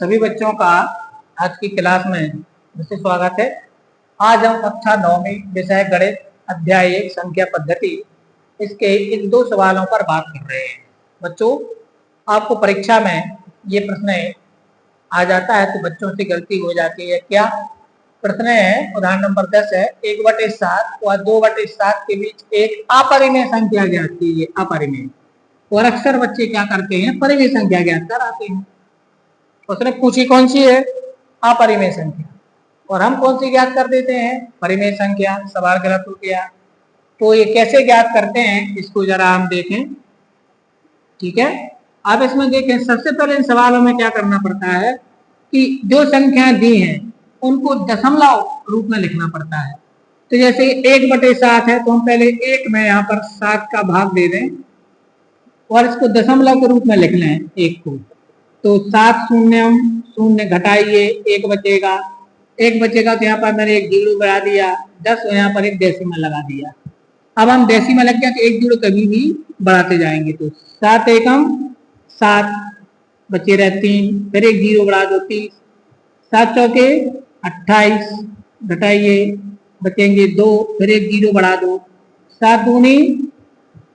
सभी बच्चों का आज की क्लास में फिर से स्वागत है। आज हम कक्षा 9वीं विषय गणित अध्याय 1 संख्या पद्धति इसके इन 2 सवालों पर बात कर रहे हैं। बच्चों, आपको परीक्षा में ये प्रश्न आ जाता है तो बच्चों से गलती हो जाती है। क्या प्रश्न है? उदाहरण नंबर 10 है, 1/7 और 2/7 के बीच एक अपरिमेय संख्या ज्ञात कीजिए। अपरिमेय, और अक्सर बच्चे क्या करते हैं, परिमेय संख्या ज्ञात कराते हैं। उसने पूछी कौन सी है? अपरिमेय संख्या, और हम कौन सी ज्ञात कर देते हैं? परिमेय संख्या। सवाल गलत हो गया। तो ये कैसे ज्ञात करते हैं, इसको जरा हम देखें। ठीक है, अब इसमें देखें, सबसे पहले इन सवालों में क्या करना पड़ता है कि जो संख्याएं दी हैं उनको दशमलव रूप में लिखना पड़ता है। तो जैसे 1/7 है तो हम पहले 1 में यहाँ पर 7 का भाग दे दें और इसको दशमलव के रूप में लिख लें 1 को। तो 7 शून्य शून्य घटाइए 1 बचेगा। 1 बचेगा तो यहाँ पर मैंने 1 जीरो बढ़ा दिया। 10 यहाँ पर 1 डेसिमल लगा दिया। अब हम डेसिमल लग गया तो 1 जीरो कभी भी बढ़ाते जाएंगे। तो 7 एकम 7 बचे रहे 3, फिर 1 जीरो बढ़ा दो 30। 7 चौके 28 घटाइए बचेंगे 2, फिर 1 जीरो बढ़ा दो। 7 दूनी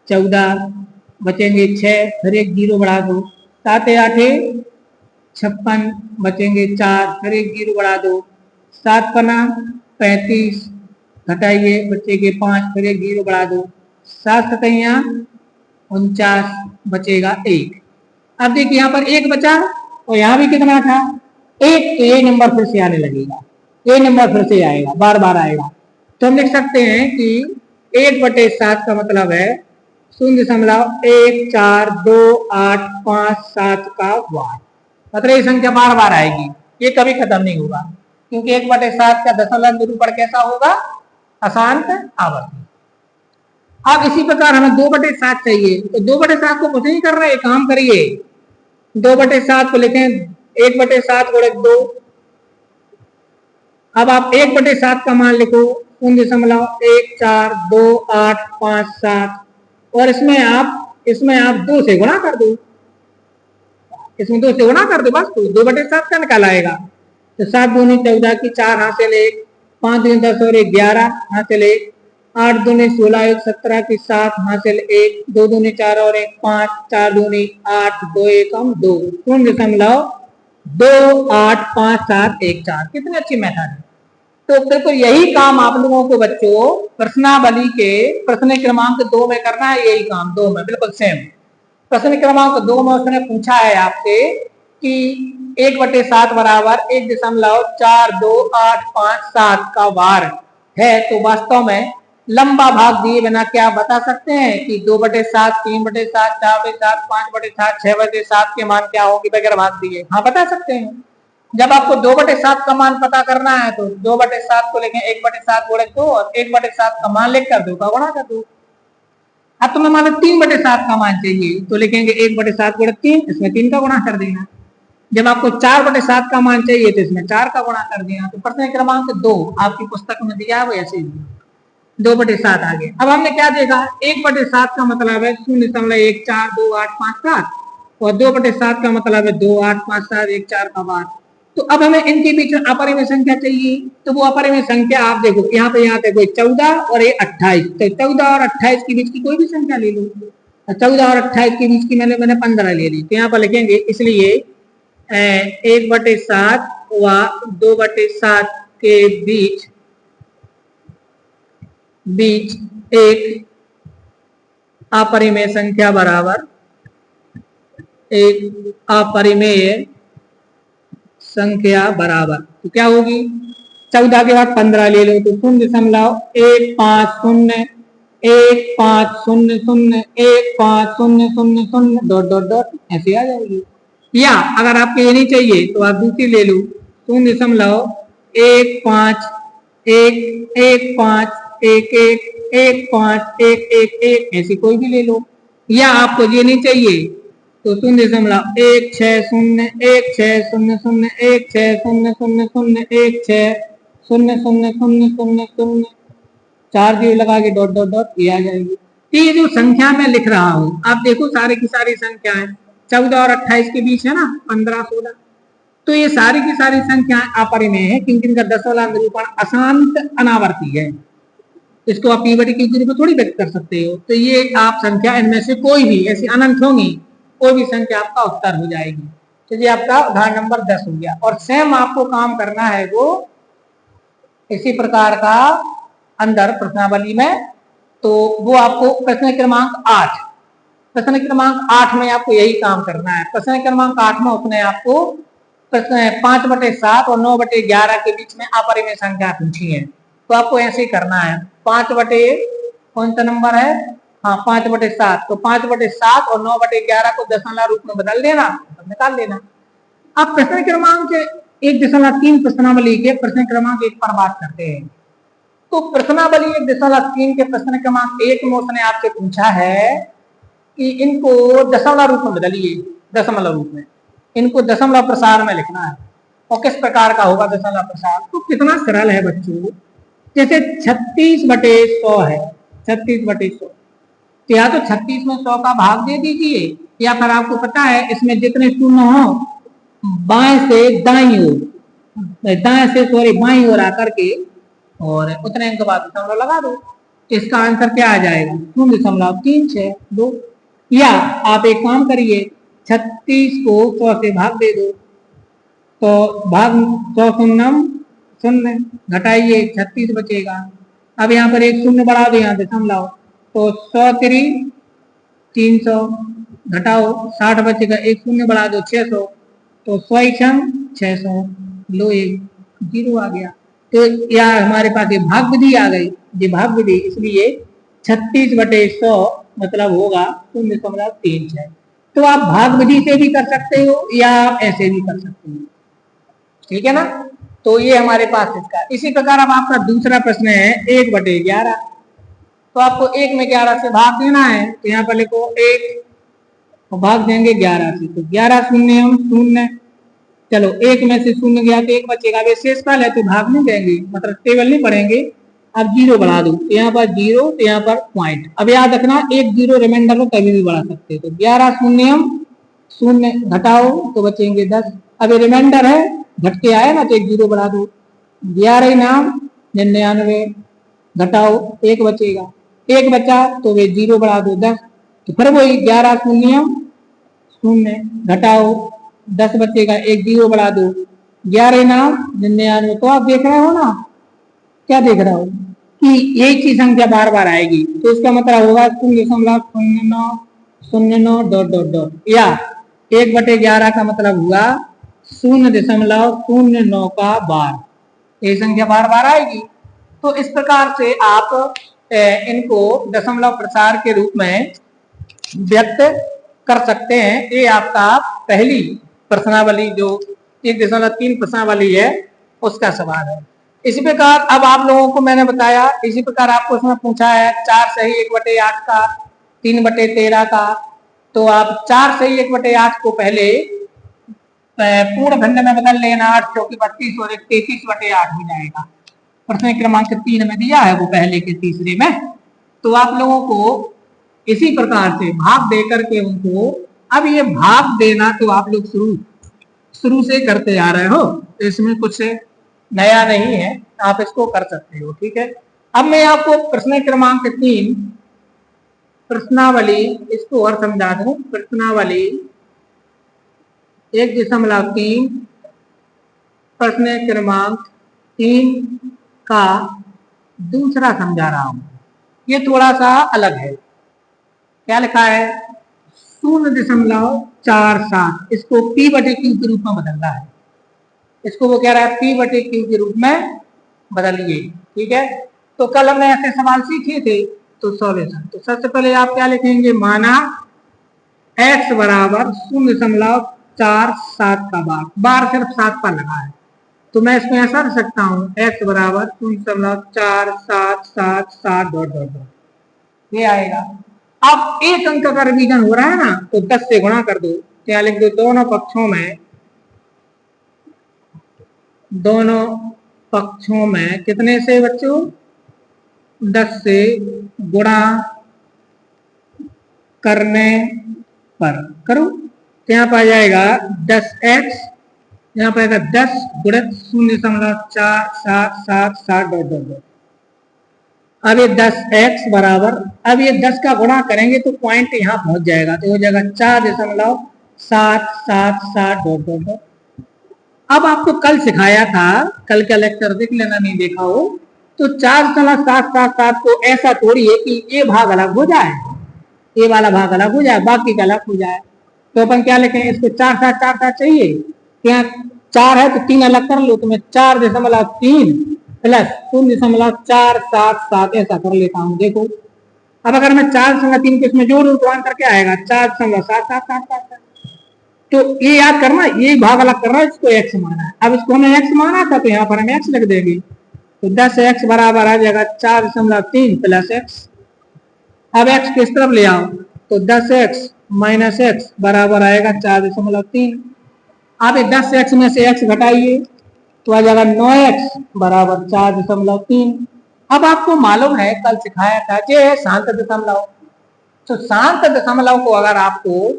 14 बचेंगे 6, फिर 1 जीरो बढ़ा दो। 7 8 56 बचेंगे 4, फिर 1 जीरो बढ़ा दो। 7 पना 35 घटाइए बचेंगे 5, फिर 1 जीरो बढ़ा दो। 7 सतैया 49 बचेगा 1। अब देखिए यहाँ पर 1 बचा और यहाँ भी कितना था 1, तो ये नंबर फिर से आने लगेगा। ये नंबर फिर से आएगा, बार बार आएगा। तो हम लिख सकते हैं कि 1/7 का मतलब है 0.142857 का वार। मतलब ये संख्या बार बार आएगी, ये कभी खत्म नहीं होगा, क्योंकि 1/7 का दशमलव निरूपण कैसा होगा? अशांत आवर्ती। अब इसी प्रकार हमें 2/7 चाहिए, तो 2/7 को कुछ नहीं कर रहे, काम करिए। 2/7 को लिखें 1/7 गुणे 2। अब आप 1/7 का मान लिखो 0.142857 और इसमें आप 2 से गुणा कर दो। इसमें 2 से गुणा कर दो, बस। तो 2/7 का निकाल आएगा। तो 7 दूनी 14 की 4 हासिल 1, 5 दूनी 10 और 1 11 हासिल 1, 8 दूनी 16 1 17 की 7 हासिल 1, 2 दूनी 4 और 1 5, 4 दूनी 8, 2 एकम 2, 0.285714। कितनी अच्छी मेथड है। तो बिल्कुल यही काम आप लोगों को बच्चों प्रश्नावली के प्रश्न क्रमांक 2 में करना है। यही काम 2 में बिल्कुल सेम। प्रश्न क्रमांक 2 में उसने पूछा है आपसे कि 1/7 बराबर 1.42857 का वार है। तो वास्तव में लंबा भाग दिए बिना क्या बता सकते हैं कि 2/7, 3/7, 4/7, 5/7, 6/7 के मान क्या होंगे बगैर भाग दिए? हाँ, बता सकते हैं। जब आपको 2/7 का मान पता करना है तो 2/7 को लिखें 1/7 गुणे 2 और 1/7 का मान लिख कर 2 का गुणा कर दो। अब तुम्हें मान लो 3/7 का मान चाहिए तो लिखेंगे 1/7 गुणे 3, इसमें 3 का गुणा कर देना। जब आपको 4/7 का मान चाहिए तो इसमें 4 का गुणा कर देना। तो प्रश्न क्रमांक 2 आपकी पुस्तक में दिया है वो ऐसे ही 2/7 आ गए। अब हमने क्या देखा? 1/7 का मतलब है 0.142857 और 2/7 का मतलब है 28571 का वार। तो अब हमें इनके बीच में अपरिमेय संख्या चाहिए। तो वो अपरिमेय संख्या आप देखो यहाँ पे कोई 14 और ये 28। तो 14 और 28 के बीच की कोई भी संख्या ले लो। 14 और 28 के बीच की मैंने 15 ले ली। तो यहाँ पर लिखेंगे इसलिए 1/7 व 2/7 के बीच एक अपरिमेय संख्या बराबर एक अपरिमेय संख्या बराबर। तो क्या होगी? 14 के बाद 15 ले लो तो 0.150015001500 डॉट डॉट डॉट ऐसे आ जाएगी। या अगर आपको ये नहीं चाहिए तो आप दूसरी ले लो 0.15111511 ऐसी कोई भी ले लो। या आपको ये नहीं चाहिए तो 0.1601600016000016 4 जीरो लगा के डॉट डॉट डॉट ये आ जाएगी। ये जो संख्या मैं लिख रहा हूँ आप देखो सारी की सारी संख्याएं 14 और 28 के बीच है ना, 15 16। तो ये सारी की सारी संख्याएं अपरिमेय है क्योंकि इनका दशमलव निरूपण अशांत अनावर्ती है। इसको आप p/q के रूप में थोड़ी व्यक्त कर सकते हो। तो ये आप संख्या इनमें से कोई भी ऐसी अनंत होंगी, कोई भी संख्या आपका उत्तर हो जाएगी। तो ये आपका उदाहरण नंबर 10 हो गया। और सेम आपको काम करना है वो इसी प्रकार का अंदर प्रश्नावली में। तो वो आपको प्रश्न क्रमांक 8, प्रश्न क्रमांक 8 में आपको यही काम करना है। प्रश्न क्रमांक 8 में उसने आपको प्रश्न 5/7 और 9/11 के बीच में अपरिमेय संख्या पूछी है। तो आपको ऐसे ही करना है। 5 बटे कौन सा नंबर है, हाँ 5/7, तो 5/7 और 9/11 को दशमलव रूप में बदल देना, निकाल लेना। अब प्रश्न क्रमांक 1.3 प्रश्नावली के प्रश्न क्रमांक 1 पर बात करते हैं। तो प्रश्नावली 1.3 के प्रश्न क्रमांक 1 में उसने आपसे पूछा है कि इनको दशमलव रूप में बदलिए, दशमलव रूप में इनको दशमलव प्रसार में लिखना है। और किस प्रकार का होगा दशमलव प्रसार, तो कितना सरल है बच्चों। जैसे 36/100 है, 36/100, तो या तो 36 में 100 का भाग दे दीजिए, या फिर आपको पता है इसमें जितने शून्य हो बाएं से दाईं ओर, दाएं से सॉरी बाईं ओर आकर के और उतने अंक बाद दशमलव लगा दो। इसका आंसर क्या आ जाएगा, 0.362। या आप एक काम करिए, 36 को 100 से भाग दे दो, तो भाग 100 शून्यम शून्य, घटाइए 36 बचेगा। अब यहाँ पर एक शून्य बढ़ा दो, यहाँ दशमलव, तो 100 300 घटाओ 60 बचेगा, एक शून्य बढ़ा दो 600, तो 100 लो एक जीरो आ गया। तो या हमारे पास ये भाग विधि आ गई, ये भाग विधि, इसलिए 36/100 मतलब होगा 0.36। तो आप भाग विधि से भी कर सकते हो या आप ऐसे भी कर सकते हो, ठीक है ना। तो ये हमारे पास इसका। इसी प्रकार अब आपका दूसरा प्रश्न है 1/11। तो आपको 1 में 11 से भाग देना है, तो यहाँ पर लिखो 1 और भाग देंगे 11 से, तो 11 शून्य शून्य, चलो 1 में से शून्य गया तो 1 बचेगा। अब शेषफल है तो भाग नहीं देंगे, मतलब टेबल नहीं पढ़ेंगे। अब 0 बढ़ा दो, तो यहाँ पर 0, तो यहाँ पर पॉइंट। अब याद रखना एक 0 रिमाइंडर में कभी भी बढ़ा सकते हैं। तो 11 शून्य शून्य घटाओ तो बचेंगे 10। अब ये रिमाइंडर है, घट के आए ना, तो एक 0 बढ़ा दो, 11 नाम 99 घटाओ 1 बचेगा, 1 बचा तो वे 0 बढ़ा दो 10, तो फिर वही 11 शून्य शून्य घटाओ 10 बचेगा, एक 0 बढ़ा दो, 11 नाम 99। तो आप देख रहे हो ना, क्या देख रहे हो कि एक ही संख्या बार बार आएगी, तो इसका मतलब होगा 0.0909 या 1/11 का मतलब हुआ 0.09 का बार, ये संख्या बार बार आएगी। तो इस प्रकार से आप इनको दशमलव प्रसार के रूप में व्यक्त कर सकते हैं। ये आपका पहली प्रश्नावली जो 1.3 प्रश्नावली है उसका सवाल है। इसी प्रकार अब आप लोगों को मैंने बताया, इसी प्रकार आपको इसमें पूछा है 4 सही 1/8 का, 3/13 का। तो आप 4 सही 1/8 को पहले पूर्ण खंड में बदल लेना, 8 चौकी 32 और 33/8 हो जाएगा। प्रश्न क्रमांक 3 में दिया है वो पहले के तीसरे में। तो आप लोगों को इसी प्रकार से भाग दे करके उनको, अब ये भाग देना तो आप लोग शुरू से करते आ रहे हो, इसमें कुछ नया नहीं है, आप इसको कर सकते हो, ठीक है। अब मैं आपको प्रश्न क्रमांक 3 प्रश्नावली, इसको और समझा दूं। प्रश्नावली 1.3 प्रश्न क्रमांक 3 का दूसरा समझा रहा हूं। ये थोड़ा सा अलग है। क्या लिखा है, 0.47, इसको p/q के रूप में बदलना है। इसको वो कह रहा है p/q के रूप में बदलिए, ठीक है। तो कल हमने ऐसे सवाल सीखे थे, तो सॉल्यूशन, तो सबसे पहले आप क्या लिखेंगे, माना x बराबर 0.47 का बार सिर्फ 7 पर लगा है, तो मैं इसमें ऐसा रख सकता हूं x बराबर 0.4777 ... ये आएगा। अब एक अंक का रिवीजन हो रहा है ना, तो 10 से गुणा कर दो, क्या लिख दो, दोनों पक्षों में कितने से बच्चों, 10 से गुणा करने पर करो, तो यहाँ पर आ जाएगा 10x यहाँ पर आएगा 10 गुणित 0.4777 . अब ये 10x बराबर, अब ये 10 का गुणा करेंगे तो पॉइंट यहाँ पहुंच जाएगा, तो हो जाएगा 4.777 . अब आपको कल सिखाया था, कल का लेक्चर देख लेना नहीं देखा हो तो 4.777 को ऐसा थोड़ी है कि ये भाग अलग हो जाए, ये वाला भाग अलग हो जाए, बाकी का अलग हो जाए। तो अपन क्या लिखेंगे, इसको 4.777 चाहिए, यहाँ 4 है तो 3 अलग कर लो, तो मैं 4.3 प्लस 0.477 ऐसा कर लेता हूँ। देखो अब अगर मैं 4.3 को इसमें जोड़ू तो आंसर क्या आएगा, 4.777। तो ये याद करना, ये भाग अलग करना, इसको x माना है। अब इसको हमने x माना था तो यहाँ पर हम x लिख देंगे, तो 10x बराबर आ जाएगा 4.3 प्लस x। अब x किस तरफ ले आओ तो 10x माइनस x बराबर आएगा 4.3। अब 10x में से x घटाइए तो आ जाएगा 9x बराबर 4.3। अब आपको मालूम है कल सिखाया था ये है शांत दशमलव। तो शांत दशमलव को अगर आपको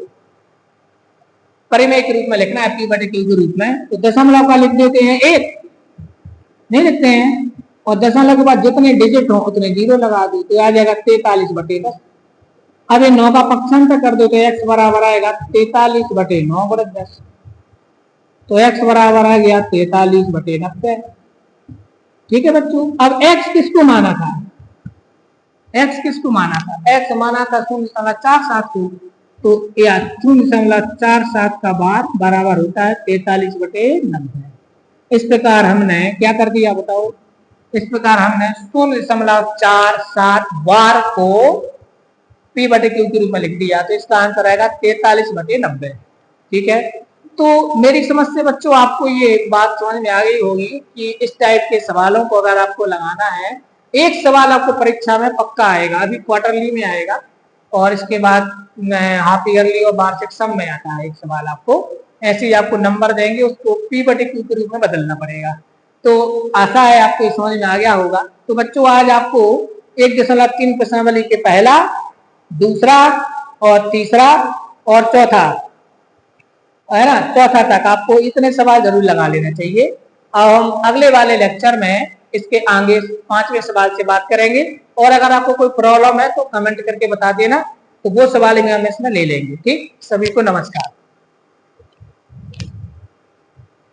परिमेय के रूप में लिखना है, p/q के रूप में, तो दशमलव का लिख देते हैं 1, नहीं लिखते हैं, और दशमलव के बाद जितने डिजिट हो उतने जीरो लगा दो तो आ जाएगा 43/10। अब ये 9 का पक्षांतर कर दो तो x बराबर आएगा 43/9 गुणित 10, तो x बराबर आ गया 43/90। ठीक है बच्चों। अब x किसको माना था, x किसको माना था, x माना था 0.47 को, तो 0.47 का बार बराबर होता है 43/90। इस प्रकार हमने क्या कर दिया बताओ, इस प्रकार हमने 0.47 बार को p/q के रूप में लिख दिया, तो इसका आंसर आएगा 43/90। ठीक है, तो मेरी समझ से बच्चों आपको ये बात समझ में आ गई होगी कि इस टाइप के सवालों को अगर आपको लगाना है, एक सवाल आपको परीक्षा में पक्का आएगा, अभी क्वार्टरली में आएगा और इसके बाद हाफ ईयरली और वार्षिक सब में आता है एक सवाल आपको, ऐसे ही आपको नंबर देंगे, उसको p/q के रूप में बदलना पड़ेगा। तो आशा है आपको समझ में आ गया होगा। तो बच्चों आज आपको 1.3 प्रश्नावली के पहला, दूसरा और तीसरा और चौथा है ना, चौथा तक आपको इतने सवाल जरूर लगा लेना चाहिए। अब हम अगले वाले लेक्चर में इसके आगे 5वें सवाल से बात करेंगे, और अगर आपको कोई प्रॉब्लम है तो कमेंट करके बता देना, तो वो सवाल हम इसमें ले लेंगे। ठीक, सभी को नमस्कार।